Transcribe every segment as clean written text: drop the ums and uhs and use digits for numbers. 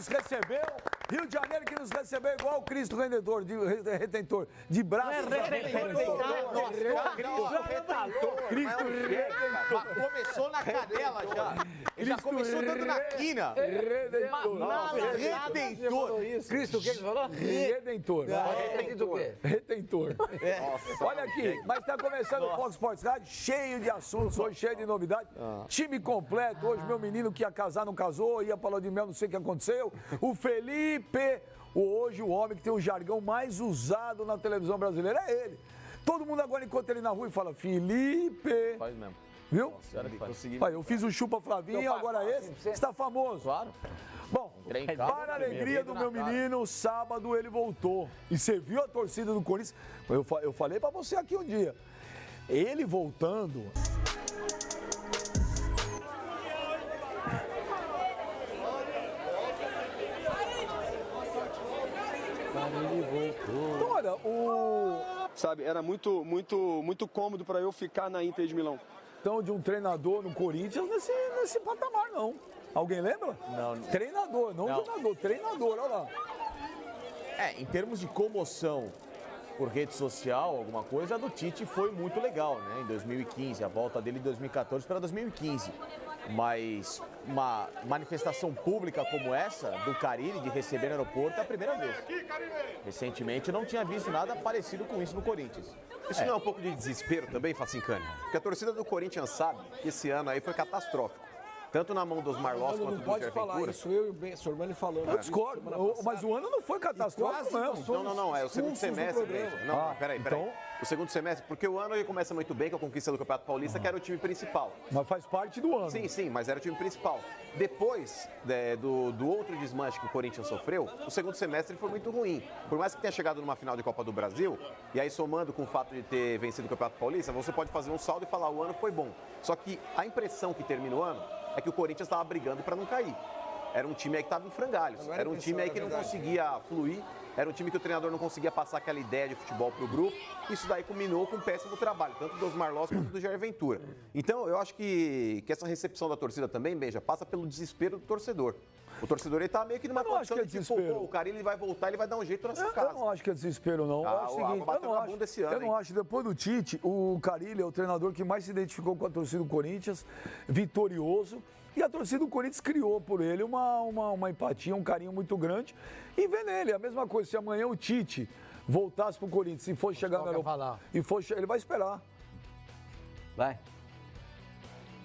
nos recebeu, Rio de Janeiro que nos recebeu igual o Cristo Redentor, Redentor, de braços. Cristo Redentor. Começou na canela já. Ele já começou dando na quina. Redentor. Cristo, o que ele falou? Redentor. Redentor. Olha aqui, mas está começando o Fox Sports Rádio, cheio de assuntos, hoje cheio de novidades. Time completo, hoje meu menino que ia casar não casou, ia para lua de mel, não sei o que aconteceu. O Felipe, hoje o homem que tem o jargão mais usado na televisão brasileira é ele. Todo mundo agora encontra ele na rua e fala, Felipe. Faz mesmo. Viu? Consegui. Eu fiz o chupa Flavinho, agora esse está famoso. Claro. Bom, para a alegria do meu menino, sábado ele voltou. E você viu a torcida do Corinthians? Eu falei para você aqui um dia. Ele voltando... Olha, Sabe, era muito cômodo para eu ficar na Inter de Milão. Então, de um treinador no Corinthians nesse patamar, não. Alguém lembra? Não. Treinador, não jogador, treinador, olha lá. Em termos de comoção por rede social, alguma coisa, a do Tite foi muito legal, né? Em 2015, a volta dele de 2014 para 2015. Mas uma manifestação pública como essa, do Carille, de receber no aeroporto, é a primeira vez. Recentemente eu não tinha visto nada parecido com isso no Corinthians. Isso não é um pouco de desespero também, Facincani? Porque a torcida do Corinthians sabe que esse ano aí foi catastrófico. Tanto na mão dos Marlós quanto do Jair Ventura. Isso eu e o Ben Sormani falando. Eu discordo, mas o ano não foi catastrófico, não. Não, é o segundo semestre. Não, peraí. Então... O segundo semestre, porque o ano ele começa muito bem, com a conquista do Campeonato Paulista, que era o time principal. Mas faz parte do ano. Sim, mas era o time principal. Depois do outro desmanche que o Corinthians sofreu, o segundo semestre foi muito ruim. Por mais que tenha chegado numa final de Copa do Brasil, e aí somando com o fato de ter vencido o Campeonato Paulista, você pode fazer um saldo e falar o ano foi bom. Só que a impressão que termina o ano é que o Corinthians estava brigando para não cair. Era um time aí que estava em frangalhos. Era um time aí que não conseguia fluir. Era um time que o treinador não conseguia passar aquela ideia de futebol para o grupo. Isso daí culminou com um péssimo trabalho, tanto dos Marlós quanto do Jair Ventura. Então, eu acho que essa recepção da torcida também, Benja, passa pelo desespero do torcedor. O torcedor ele tá meio que numa condição de tipo, o cara ele vai voltar, ele vai dar um jeito nessa casa. Eu não acho que é desespero, não. Eu não acho. Depois do Tite, o Carille é o treinador que mais se identificou com a torcida do Corinthians, vitorioso. E a torcida do Corinthians criou por ele uma empatia, um carinho muito grande. E vê nele, a mesma coisa. Se amanhã o Tite voltasse pro Corinthians e fosse chegar no aeroporto, ele vai esperar. Vai.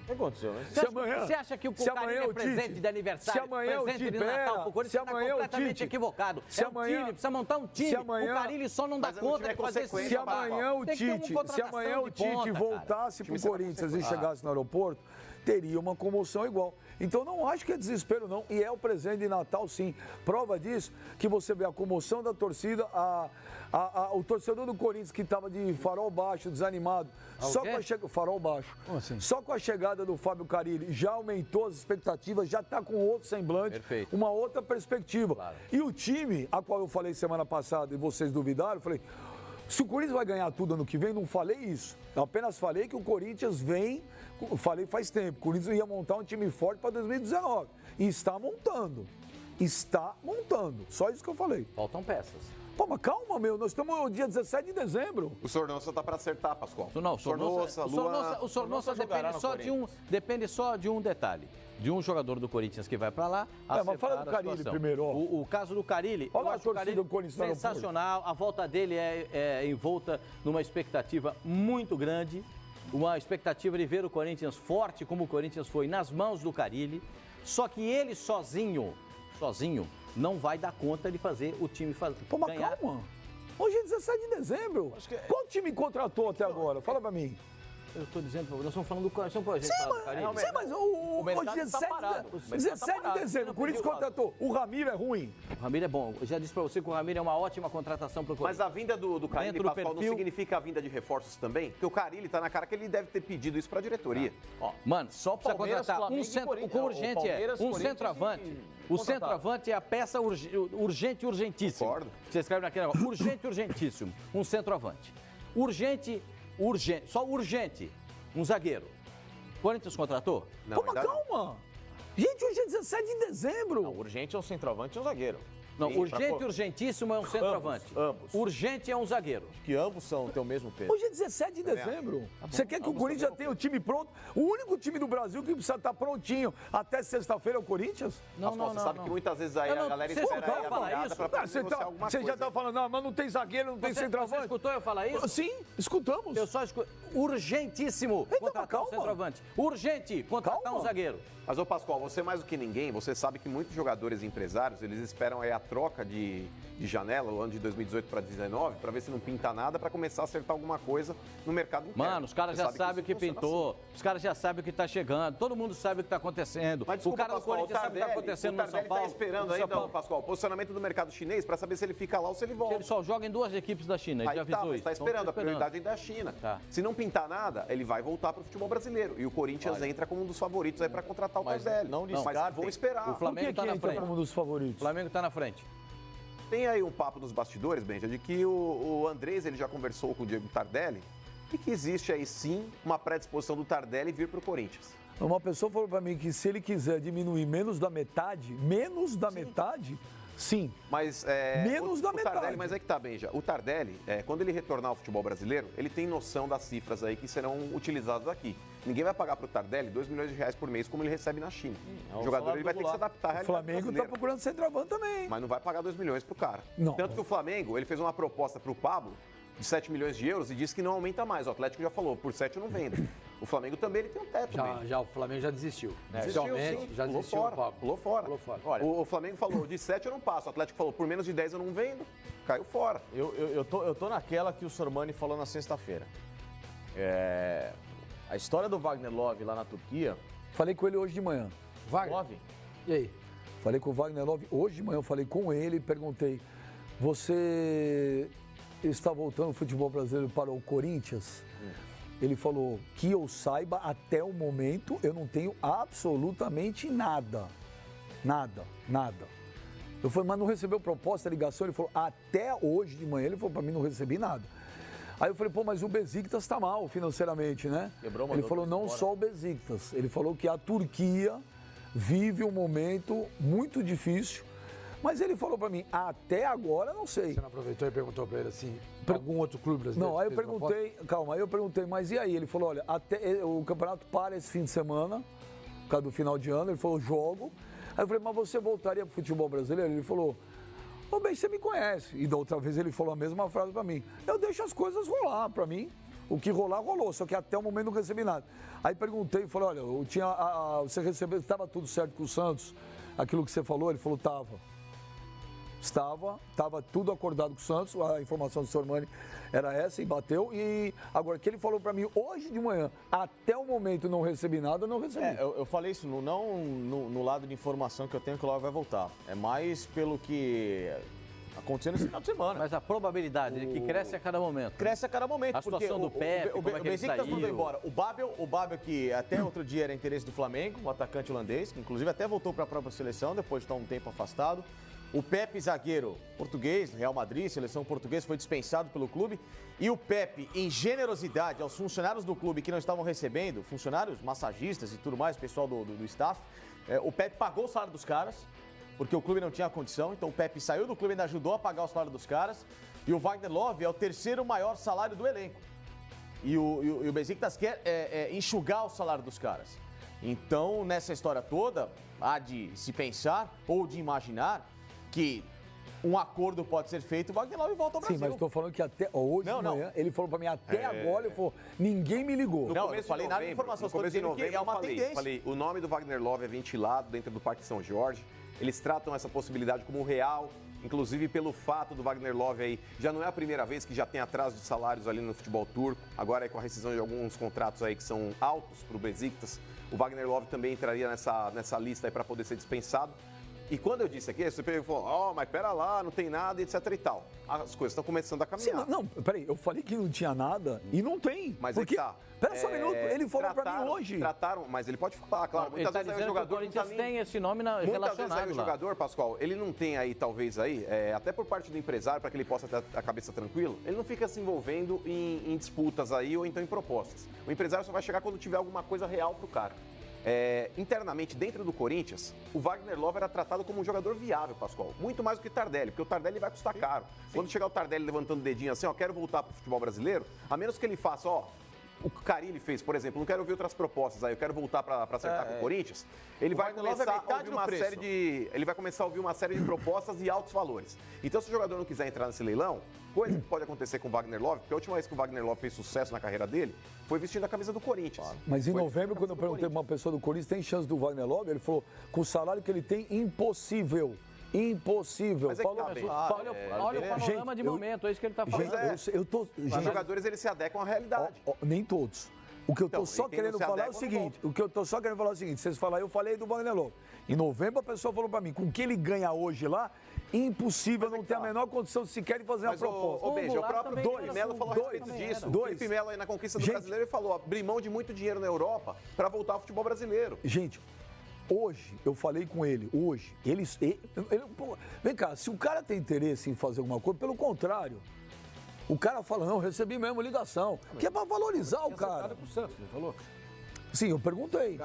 O que aconteceu? Você acha que o Carille é presente de aniversário, presente de Natal pro Corinthians? Você está completamente equivocado. Precisa montar um time. O Carille só não dá conta de fazer isso. Se amanhã o Tite voltasse pro Corinthians e chegasse no aeroporto, teria uma comoção igual. Então não acho que é desespero, não. E é o presente de Natal, sim. Prova disso que você vê a comoção da torcida, o torcedor do Corinthians que estava de farol baixo, desanimado. Só com a chegada. Farol baixo. Assim? Só com a chegada do Fábio Carille já aumentou as expectativas, já está com outro semblante, perfeito, uma outra perspectiva. Claro. E o time, a qual eu falei semana passada e vocês duvidaram, eu falei. Se o Corinthians vai ganhar tudo ano que vem, não falei isso. Eu apenas falei que o Corinthians vem, falei faz tempo, o Corinthians ia montar um time forte para 2019. E está montando. Está montando. Só isso que eu falei. Faltam peças. Pô, mas calma, meu. Nós estamos no dia 17 de dezembro. O Sornosa tá para acertar, Pascoal. Não, o Sornosa depende só de um detalhe. De um jogador do Corinthians que vai para lá. Mas fala do Carille primeiro. Ó. O caso do Carille, olha a torcida do Corinthians sensacional. A volta dele é envolta numa expectativa muito grande. Uma expectativa de ver o Corinthians forte, como o Corinthians foi nas mãos do Carille. Só que ele sozinho, não vai dar conta de fazer o time Pô, mas ganhar. Calma. Hoje é 17 de dezembro. Qual time contratou até agora? Fala pra mim. Eu estou dizendo, nós estamos falando do Corinthians. Sim, mas hoje 17 de dezembro, o Corinthians contratou. O Ramiro é ruim. O Ramiro é bom. Eu já disse para você que o Ramiro é uma ótima contratação para o Corinthians. Mas a vinda do Carille, Pascoal, não significa a vinda de reforços também? Porque o Carille está na cara que ele deve ter pedido isso para a diretoria. Mano, só precisa contratar um centro. O que urgente é um centroavante. O centroavante é a peça urgente e urgentíssima. Concordo. Você escreve naquele negócio. Urgente e urgentíssimo. Um centroavante. Urgente, só urgente. Um zagueiro. Corinthians contratou? Não, pô, mas calma. Gente, hoje é 17 de dezembro. Não, urgente é um centroavante e um zagueiro. Não, urgente e urgentíssimo é um centroavante. Ambos. Urgente é um zagueiro. Que ambos têm o mesmo peso. Hoje é 17 de dezembro. Você quer que o Corinthians já tenha o time pronto? O único time do Brasil que precisa estar prontinho até sexta-feira é o Corinthians? Não, Você sabe que muitas vezes aí a galera você espera escutou aí eu a falar virada isso? pra poder negociar alguma Você coisa. já tá falando, não, mas não tem zagueiro, não tem Você centroavante. escutou eu falar isso? Sim, escutamos. Eu só escuto. Urgentíssimo Então, contratar um calma. centroavante. Urgente contratar Calma. um zagueiro. Mas, ô Pascoal, você mais do que ninguém, você sabe que muitos jogadores e empresários, eles esperam aí a troca de janela, o ano de 2018 para 2019, para ver se não pinta nada, para começar a acertar alguma coisa no mercado interno. Mano, os caras Você já sabe sabem o que isso funciona pintou, os caras já sabem o que tá chegando, todo mundo sabe o que tá acontecendo. Mas, O desculpa, cara do Pascoal, Corinthians sabe o que tá acontecendo no São Tardelli Paulo. tá esperando no São ainda, Paulo. Pascoal, o posicionamento do mercado chinês para saber se ele fica lá ou se ele volta. Ele só joga em 2 equipes da China, ele Aí já tá, avisou mas isso. tá Então, esperando, a prioridade ainda é a China. Tá. Se não pintar nada, ele vai voltar para o futebol brasileiro. E o Corinthians entra como um dos favoritos aí para contratar o Mas Tardelli. não Mas descartem. vão esperar. O Flamengo Por que tá na entra frente. como um dos favoritos? O Flamengo tá na frente. Tem aí um papo nos bastidores, Benja, de que o Andrés ele já conversou com o Diego Tardelli e que existe aí sim uma predisposição do Tardelli vir para o Corinthians. Uma pessoa falou pra mim que se ele quiser diminuir menos da metade, sim. Mas Menos da metade. Tardelli, mas é que tá, Benja. O Tardelli, quando ele retornar ao futebol brasileiro, ele tem noção das cifras aí que serão utilizadas aqui. Ninguém vai pagar pro Tardelli 2 milhões de reais por mês como ele recebe na China. O jogador ele vai ter que se adaptar à O realidade Flamengo tá brasileira. procurando centroavante também. Mas não vai pagar 2 milhões pro cara. Não. Tanto que o Flamengo, ele fez uma proposta pro Pablo de 7 milhões de euros e disse que não aumenta mais. O Atlético já falou, por 7 eu não vendo. O Flamengo também ele tem um teto. Já o Flamengo já desistiu. Desistiu, Oficialmente, sim. já Pulou desistiu. fora, Pablo. pulou fora. Pulou fora. Olha, O Flamengo falou, de 7 eu não passo. O Atlético falou, por menos de 10 eu não vendo. Caiu fora. Eu tô naquela que o Sormani falou na sexta-feira. A história do Wagner Love lá na Turquia. Falei com ele hoje de manhã. Wagner, Love? e aí? Falei com o Wagner Love hoje de manhã, eu falei com ele e perguntei: você está voltando o futebol brasileiro para o Corinthians? Ele falou: que eu saiba, até o momento eu não tenho absolutamente nada. Nada. Eu falei, mas não recebeu proposta, ligação? Ele falou, até hoje de manhã, ele falou, para mim não recebi nada. Aí eu falei, pô, mas o Besiktas está mal financeiramente, né? Quebrou, Ele falou, não só o Besiktas. Ele falou que a Turquia vive um momento muito difícil. Mas ele falou para mim, até agora não sei. Você não aproveitou e perguntou pra ele assim, algum outro clube brasileiro? Não, aí eu fez proposta? perguntei, calma, aí eu perguntei, mas e aí? Ele falou, olha, até o campeonato para esse fim de semana, por causa do final de ano, ele falou, jogo. Aí eu falei, mas você voltaria pro futebol brasileiro? Ele falou, ô, bem, você me conhece. E da outra vez ele falou a mesma frase para mim. Eu deixo as coisas rolar para mim. O que rolar, rolou. Só que até o momento não recebi nada. Aí perguntei, falei, olha, eu tinha, você recebeu, estava tudo certo com o Santos? Aquilo que você falou? Ele falou, Estava tudo acordado com o Santos, a informação do Sormani era essa e bateu. E agora, que ele falou para mim hoje de manhã, até o momento não recebi nada, eu não recebi. Eu falei isso não no lado de informação que eu tenho que o Love vai voltar. É mais pelo que aconteceu nesse final de semana. Mas a probabilidade de que cresce a cada momento. Cresce a cada momento. A situação porque do Pepe, como é que ele Besiktas saiu. mandou embora. O Babel, que até outro dia era interesse do Flamengo, o atacante holandês, que inclusive até voltou para a própria seleção, depois de estar um tempo afastado. O Pepe, zagueiro português, Real Madrid, seleção portuguesa, foi dispensado pelo clube. E o Pepe, em generosidade aos funcionários do clube que não estavam recebendo, funcionários, massagistas e tudo mais, pessoal do staff, o Pepe pagou o salário dos caras, porque o clube não tinha condição. Então o Pepe saiu do clube e ainda ajudou a pagar o salário dos caras. E o Wagner Love é o terceiro maior salário do elenco. E o Besiktas quer enxugar o salário dos caras. Então, nessa história toda, há de se pensar ou de imaginar que um acordo pode ser feito, o Wagner Love volta ao Brasil. Sim, mas estou falando que até hoje de manhã, ele falou para mim, até agora, ele falou, ninguém me ligou. Não, eu falei nada de informação, no começo de novembro, é uma tendência. Falei, o nome do Wagner Love é ventilado dentro do Parque São Jorge. Eles tratam essa possibilidade como real, inclusive pelo fato do Wagner Love aí, já não é a primeira vez que já tem atraso de salários ali no futebol turco, agora é com a rescisão de alguns contratos aí que são altos para o Besiktas. O Wagner Love também entraria nessa lista aí para poder ser dispensado. E quando eu disse aqui, você pegou e falou, mas pera lá, não tem nada, etc e tal. As coisas estão começando a caminhar. Sim, não, peraí, eu falei que não tinha nada e não tem. Mas porque, é que tá. Pera só um minuto, ele falou para mim hoje. Trataram, mas ele pode falar, claro. Ele está dizendo que o Corinthians tem esse nome Muitas relacionado vezes aí o lá. jogador, Pascoal, ele não tem aí, talvez aí, até por parte do empresário, para que ele possa ter a cabeça tranquila, ele não fica se envolvendo em disputas aí ou então em propostas. O empresário só vai chegar quando tiver alguma coisa real pro cara. internamente, dentro do Corinthians, o Wagner Love era tratado como um jogador viável, Pascoal. Muito mais do que o Tardelli, porque o Tardelli vai custar caro. Quando chegar o Tardelli levantando o dedinho assim, ó, quero voltar pro futebol brasileiro, a menos que ele faça, ó, o que o Carille fez, por exemplo, não quero ouvir outras propostas aí, eu quero voltar para acertar com o Corinthians, ele vai começar a ouvir uma série de propostas e altos valores. Então, se o jogador não quiser entrar nesse leilão, coisa que pode acontecer com o Wagner Love, porque a última vez que o Wagner Love fez sucesso na carreira dele, foi vestindo a camisa do Corinthians. Mas em novembro, quando eu perguntei para uma pessoa do Corinthians, tem chance do Wagner Love? Ele falou, com o salário que ele tem, impossível. Impossível. Mas é que tá bem. Olha o panorama de momento, é isso que ele está falando. Os jogadores, eles se adequam à realidade. Nem todos. O que eu estou só querendo falar é o seguinte, vocês falaram, eu falei do Wagner Love. Em novembro a pessoa falou para mim, com o que ele ganha hoje lá, impossível, não tem a menor condição sequer de fazer uma proposta. Beija, o próprio Felipe Melo falou a respeito disso. O Felipe Melo aí na conquista do brasileiro, ele falou, abrir mão de muito dinheiro na Europa para voltar ao futebol brasileiro. Gente, hoje, eu falei com ele, vem cá, se o cara tem interesse em fazer alguma coisa, pelo contrário, o cara fala, não, recebi mesmo ligação, que é pra valorizar o cara. Pro Santos, ele falou? Sim, eu perguntei.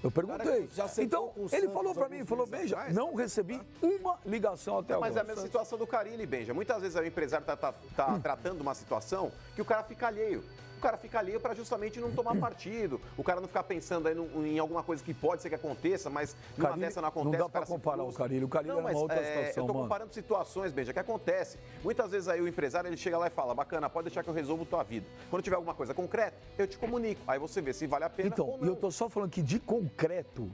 Eu perguntei. Então, ele falou pra mim, Benja, não recebi uma ligação até agora. Mas é a mesma situação do Carille, Benja. Muitas vezes o empresário tá tratando uma situação que o cara fica alheio. O cara fica alheio para justamente não tomar partido. O cara não ficar pensando aí em alguma coisa que pode ser que aconteça, mas numa dessa não acontece. Não dá para comparar o Carille. O Carille é uma outra situação, eu tô comparando situações, Benja, que acontece. Muitas vezes aí o empresário, ele chega lá e fala, bacana, pode deixar que eu resolvo tua vida. Quando tiver alguma coisa concreta, eu te comunico. Aí você vê se vale a pena ou não. E eu tô só falando que de concreto,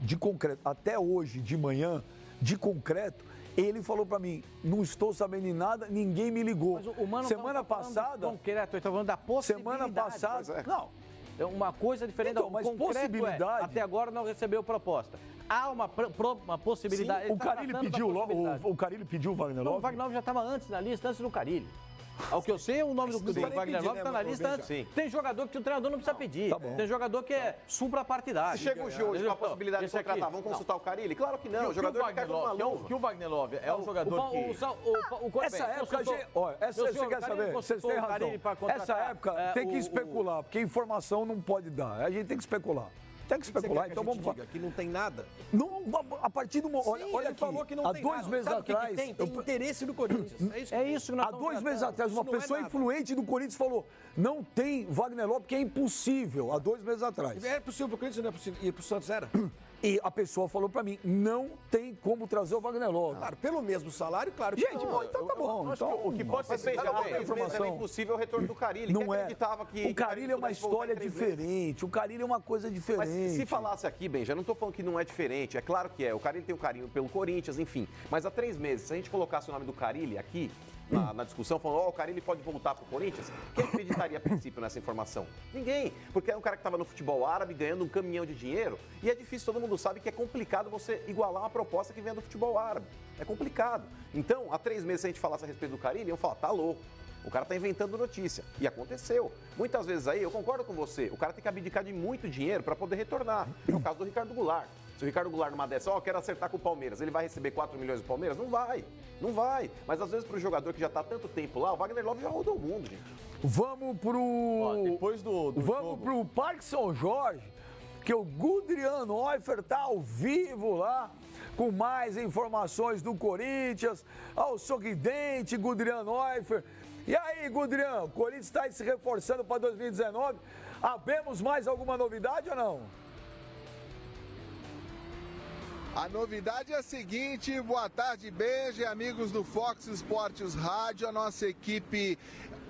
até hoje, de manhã, de concreto, ele falou pra mim, não estou sabendo de nada, ninguém me ligou. Mas o Mano semana passada... Concreto, eu estou falando da possibilidade. Semana passada... Não, é uma coisa diferente. Então, mas possibilidade... até agora não recebeu proposta. Há uma possibilidade... Sim, o Carille pediu o Carille pediu o Wagner Love? O Wagner Love já estava antes na lista, antes do Carille. Ao que eu sei, o nome do Wagner Love está na lista antes. Tem jogador que o treinador não precisa pedir. Tá bom. Tem jogador que é supra-partidário. Se chega o Gil hoje com a possibilidade de contratar, vamos consultar o Carille? Claro que não. O jogador que o Wagner Love é um jogador que... Essa época, você quer saber? Vocês têm razão. Essa época tem que especular, porque informação não pode dar. A gente tem que especular. Tem que especular, então vamos falar. Que não tem nada. Não, a partir do momento. Olha aqui, falou que não tem 2 meses atrás. Tem interesse no Corinthians. É isso que nós há 2 meses atrás, uma pessoa influente do Corinthians falou: não tem Wagner Love, que é impossível. Há 2 meses atrás. É possível pro Corinthians, não é possível. E pro Santos era? E a pessoa falou pra mim, não tem como trazer o Wagner Love. Claro, pelo mesmo salário, claro. Gente, então tá bom. Então, o que pode ser beijado é impossível o retorno do Carille. Não é. O Carille é uma história diferente. O Carille é uma coisa diferente. Mas se falasse aqui, Benja, eu não tô falando que não é diferente. É claro que é. O Carille tem um carinho pelo Corinthians, enfim. Mas há 3 meses, se a gente colocasse o nome do Carille aqui, na discussão, falando, o Carille pode voltar pro Corinthians, quem acreditaria a princípio nessa informação? Ninguém, porque é um cara que estava no futebol árabe ganhando um caminhão de dinheiro e é difícil, todo mundo sabe que é complicado você igualar uma proposta que vem do futebol árabe. É complicado. Então, há 3 meses, se a gente falasse a respeito do Carille, iam falar, tá louco. O cara tá inventando notícia. E aconteceu. Muitas vezes aí, eu concordo com você, o cara tem que abdicar de muito dinheiro para poder retornar. É o caso do Ricardo Goulart. Se o Ricardo Goulart numa dessa, quero acertar com o Palmeiras, ele vai receber 4 milhões do Palmeiras? Não vai. Não vai. Mas às vezes pro jogador que já tá há tanto tempo lá, o Wagner Love já rodou o mundo, gente. Vamos pro Parque São Jorge, que o Gudrian Neufer tá ao vivo lá, com mais informações do Corinthians, ao sorridente Gudrian Neufer. E aí, Gudrian, o Corinthians está se reforçando para 2019. Havemos mais alguma novidade ou não? A novidade é a seguinte, boa tarde, Benja, amigos do Fox Sports Rádio. A nossa equipe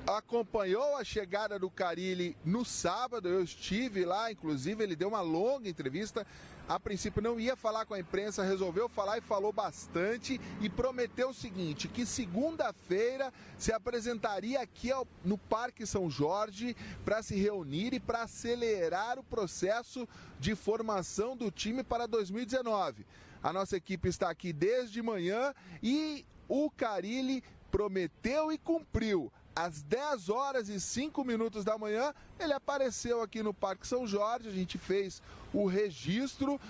acompanhou a chegada do Carille no sábado, eu estive lá, inclusive ele deu uma longa entrevista. A princípio não ia falar com a imprensa, resolveu falar e falou bastante e prometeu o seguinte, que segunda-feira se apresentaria aqui no Parque São Jorge para se reunir e para acelerar o processo de formação do time para 2019. A nossa equipe está aqui desde manhã e o Carille prometeu e cumpriu. Às 10 horas e 5 minutos da manhã, ele apareceu aqui no Parque São Jorge, a gente fez o registro,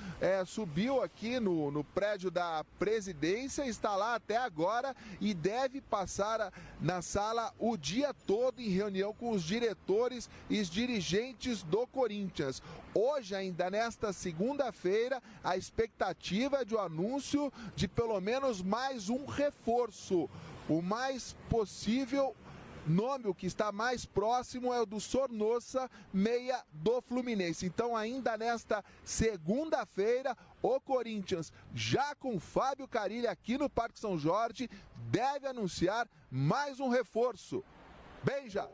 subiu aqui no prédio da presidência, está lá até agora e deve passar na sala o dia todo em reunião com os diretores e os dirigentes do Corinthians. Hoje, ainda nesta segunda-feira, a expectativa é de um anúncio de pelo menos mais um reforço. O mais possível nome, o que está mais próximo, é o do Sornosa, meia do Fluminense. Então, ainda nesta segunda-feira, o Corinthians, já com Fábio Carille aqui no Parque São Jorge, deve anunciar mais um reforço. Benja!